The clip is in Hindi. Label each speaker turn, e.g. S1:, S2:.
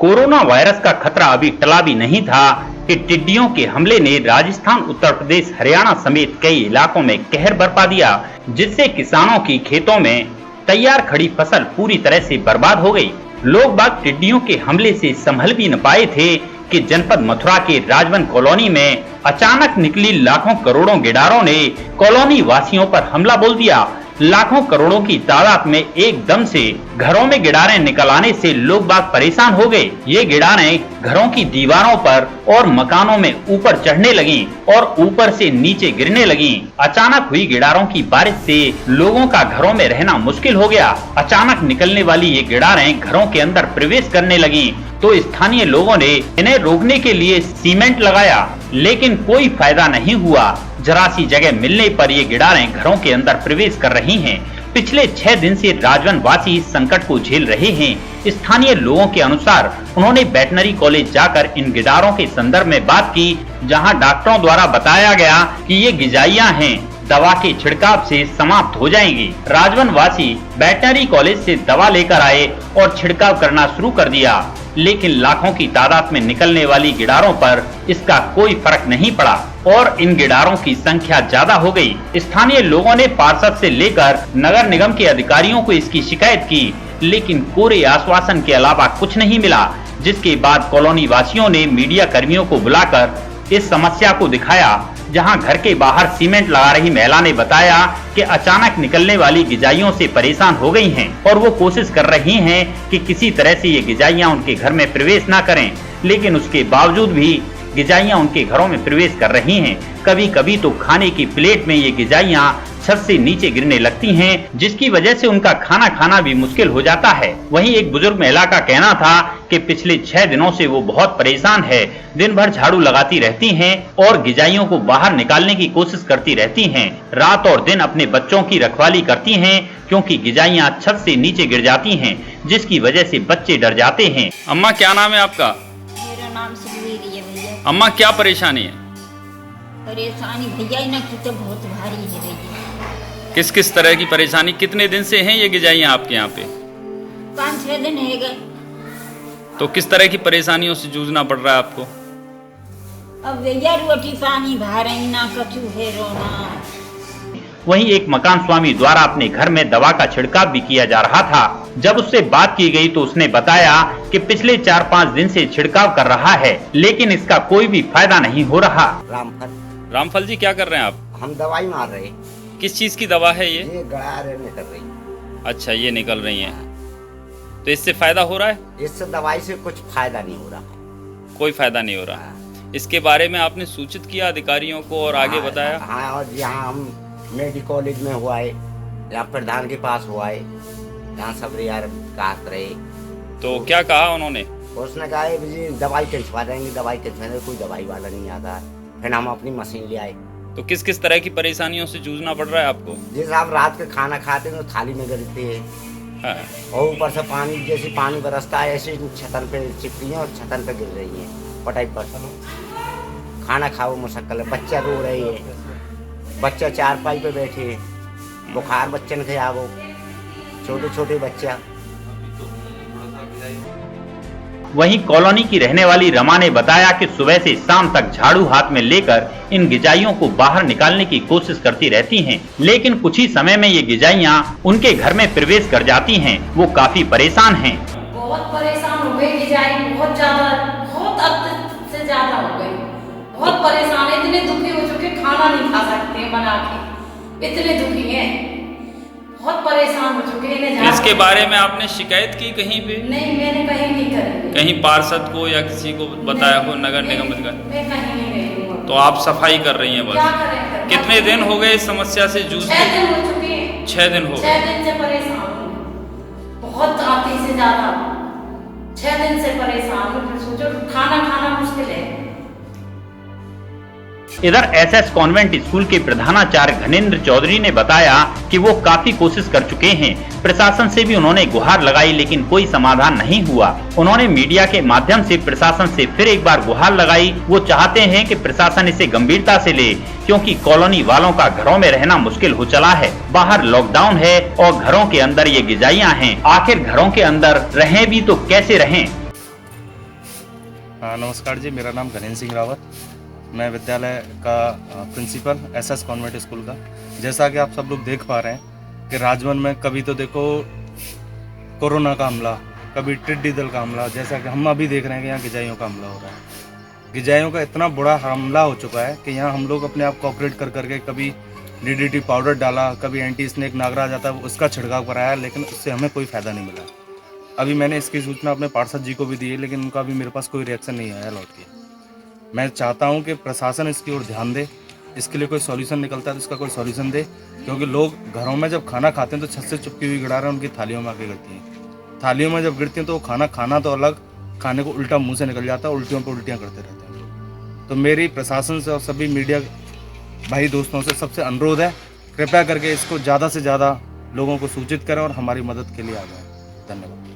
S1: कोरोना वायरस का खतरा अभी टला भी नहीं था कि टिड्डियों के हमले ने राजस्थान, उत्तर प्रदेश, हरियाणा समेत कई इलाकों में कहर बरपा दिया, जिससे किसानों की खेतों में तैयार खड़ी फसल पूरी तरह से बर्बाद हो गई। लोग बाग टिड्डियों के हमले से संभल भी न पाए थे कि जनपद मथुरा के राजवन कॉलोनी में अचानक निकली लाखों करोड़ों गिडारों ने कॉलोनी वासियों पर हमला बोल दिया। लाखों करोड़ों की तादाद में एकदम से घरों में गिडारें निकल आने से लोग बाग परेशान हो गए। ये गिडारें घरों की दीवारों पर और मकानों में ऊपर चढ़ने लगीं और ऊपर से नीचे गिरने लगीं। अचानक हुई गिडारों की बारिश से लोगों का घरों में रहना मुश्किल हो गया। अचानक निकलने वाली ये गिडारें घरों के अंदर प्रवेश करने लगीं, तो स्थानीय लोगों ने इन्हें रोकने के लिए सीमेंट लगाया, लेकिन कोई फायदा नहीं हुआ। जरा सी जगह मिलने पर ये गिडारें घरों के अंदर प्रवेश कर रही हैं। पिछले 6 दिन से राजवन वासी संकट को झेल रहे हैं। स्थानीय लोगों के अनुसार उन्होंने वेटनरी कॉलेज जाकर इन गिडारों के संदर्भ में बात की, जहां डॉक्टरों द्वारा बताया गया कि ये गिजाइयां हैं, दवा के छिड़काव से समाप्त हो जाएंगी। राजवन वासी वेटनरी कॉलेज से दवा लेकर आए और छिड़काव करना शुरू कर दिया, लेकिन लाखों की तादाद में निकलने वाली गिडारों पर इसका कोई फर्क नहीं पड़ा और इन गिडारों की संख्या ज्यादा हो गई। स्थानीय लोगों ने पार्षद से लेकर नगर निगम के अधिकारियों को इसकी शिकायत की, लेकिन कोरे आश्वासन के अलावा कुछ नहीं मिला, जिसके बाद कॉलोनी वासियों ने मीडिया कर्मियों को बुलाकर इस समस्या को दिखाया। जहां घर के बाहर सीमेंट लगा रही महिला ने बताया कि अचानक निकलने वाली गिजाइयों से परेशान हो गई हैं और वो कोशिश कर रही हैं कि किसी तरह से ये गिजाइयां उनके घर में प्रवेश ना करें, लेकिन उसके बावजूद भी गिजाइयां उनके घरों में प्रवेश कर रही हैं। कभी कभी तो खाने की प्लेट में ये गिजाइयां छत से नीचे गिरने लगती हैं, जिसकी वजह से उनका खाना खाना भी मुश्किल हो जाता है। वहीं एक बुजुर्ग महिला का कहना था कि पिछले 6 दिनों से वो बहुत परेशान है। दिन भर झाड़ू लगाती रहती हैं और गिजाइयों को बाहर निकालने की कोशिश करती रहती हैं। रात और दिन अपने बच्चों की रखवाली करती हैं, क्योंकि गिजाइयां छत से नीचे गिर जाती हैं, जिसकी वजह से बच्चे डर जाते हैं।
S2: अम्मा, क्या नाम है आपका?
S3: मेरा नाम सुखवीर है भैया।
S2: अम्मा, क्या परेशानी है?
S3: परेशानी भैया ना की तो बहुत भारी है भैया।
S2: किस किस तरह की परेशानी? कितने दिन से हैं ये गिजाइयां आपके यहाँ पे?
S3: 5-6 दिन है गए।
S2: तो किस तरह की परेशानियों से जूझना पड़ रहा है आपको?
S3: अब भैया रोटी पानी भा रही ना, कछु है रोना।
S1: वहीं एक मकान स्वामी द्वारा अपने घर में दवा का छिड़काव भी किया जा रहा था। जब उससे बात की गई तो उसने बताया कि पिछले 4-5 दिन से छिड़काव कर रहा है, लेकिन इसका कोई भी फायदा नहीं हो रहा।
S2: रामफल जी, क्या कर रहे हैं आप?
S4: हम दवाई मार रहे।
S2: किस चीज की दवा है ये?
S4: गड़ारे निकल रही।
S2: अच्छा, ये निकल रही है। तो इससे फायदा हो रहा है?
S4: इससे दवाई से कुछ फायदा नहीं हो रहा।
S2: कोई फायदा नहीं हो रहा। इसके बारे में आपने सूचित किया अधिकारियों को और आगे बताया?
S4: हाँ, और यहाँ हम मेडिकल कॉलेज में हुआ है, यहाँ प्रधान के पास हुआ है, यहाँ सब यार काट रहे।
S2: तो क्या कहा उन्होंने?
S4: उसने कहा जी दवाई खिंचवा देंगे, दवाई खिंचवाने कोई दवाई वाला नहीं आता। फिर हम अपनी मशीन ले आए।
S2: तो किस किस तरह की परेशानियों से जूझना पड़ रहा है आपको?
S4: जैसे आप रात के खाना खाते हैं तो थाली में गिरते हैं।
S2: हाँ।
S4: और ऊपर से पानी, जैसे पानी बरसता है ऐसे छतन पे चिपकी है और छतन पे गिर रही है पटाई पर। खाना खाओ मुश्किल है। बच्चा रो रहे हैं, बच्चा चारपाई पे बैठे हैं, बुखार बच्चन के आवो, छोटे छोटे बच्चा।
S1: वहीं कॉलोनी की रहने वाली रमा ने बताया कि सुबह से शाम तक झाड़ू हाथ में लेकर इन गिजाइयों को बाहर निकालने की कोशिश करती रहती हैं, लेकिन कुछ ही समय में ये गिजाइयां उनके घर में प्रवेश कर जाती हैं। वो काफी परेशान हैं।
S5: बहुत परेशान हो गई गिजाई, बहुत ज्यादा, बहुत हद से ज्यादा हो गई। बहुत परेशान है, इतने दुखी हो चुके खाना नहीं खा सकते बना के, इतने दुखी हैं, बहुत परेशान हो चुके हैं।
S2: इसके बारे में आपने शिकायत की कहीं पे?
S5: नहीं, मैंने कहीं नहीं करी।
S2: कहीं पार्षद को या किसी को बताया हो, नगर निगम अधिकारी?
S5: मैं कहीं नहीं गई हूँ।
S2: तो आप सफाई कर रही हैं बस?
S5: क्या करें?
S2: कितने दिन हो गए इस समस्या से जूझते?
S5: 6 दिन हो चुके हैं।
S2: 6 दिन हो
S5: 6 दिन से परेशान हूँ, बहुत आती से ज्यादा। 6 दिन से परेशान हूँ। सोचो खाना खाना मुश्किल है।
S1: इधर एसएस कॉन्वेंट स्कूल के प्रधानाचार्य घनेंद्र चौधरी ने बताया कि वो काफी कोशिश कर चुके हैं। प्रशासन से भी उन्होंने गुहार लगाई, लेकिन कोई समाधान नहीं हुआ। उन्होंने मीडिया के माध्यम से प्रशासन से फिर एक बार गुहार लगाई। वो चाहते हैं कि प्रशासन इसे गंभीरता से ले, क्योंकि कॉलोनी वालों का घरों में रहना मुश्किल हो चला है। बाहर लॉकडाउन है और घरों के अंदर ये गिजाइयां हैं। आखिर घरों के अंदर रहें भी तो कैसे रहें?
S6: हाँ नमस्कार जी, मेरा नाम घनेन्द्र सिंह रावत। मैं विद्यालय का प्रिंसिपल एसएस कॉन्वेंट स्कूल का। जैसा कि आप सब लोग देख पा रहे हैं कि राजवन में कभी तो देखो कोरोना का हमला, कभी टिड्डी दल का हमला, जैसा कि हम अभी देख रहे हैं कि यहाँ गिजाइयों का हमला हो रहा है। गिजाइयों का इतना बड़ा हमला हो चुका है कि यहाँ हम लोग अपने आप कोऑपरेट कर करके कभी डीडीटी पाउडर डाला, कभी एंटी स्नेक नागराज आता है उसका छिड़काव कराया, लेकिन उससे हमें कोई फ़ायदा नहीं मिला। अभी मैंने इसकी सूचना अपने पार्षद जी को भी दी है, लेकिन उनका अभी मेरे पास कोई रिएक्शन नहीं आया लौट के। मैं चाहता हूं कि प्रशासन इसकी ओर ध्यान दे, इसके लिए कोई सॉल्यूशन निकलता है तो इसका कोई सॉल्यूशन दे, क्योंकि लोग घरों में जब खाना खाते हैं तो छत से चुपकी हुई गिरा रहे हैं, उनकी थालियों में आके गिरती हैं। थालियों में जब गिरती हैं तो वो खाना तो अलग, खाने को उल्टा मुँह से निकल जाता है, उल्टियों पर उल्टियाँ करते रहते हैं। तो मेरी प्रशासन से और सभी मीडिया भाई दोस्तों से सबसे अनुरोध है, कृपया करके इसको ज़्यादा से ज़्यादा लोगों को सूचित करें और हमारी मदद के लिए आ जाएं। धन्यवाद।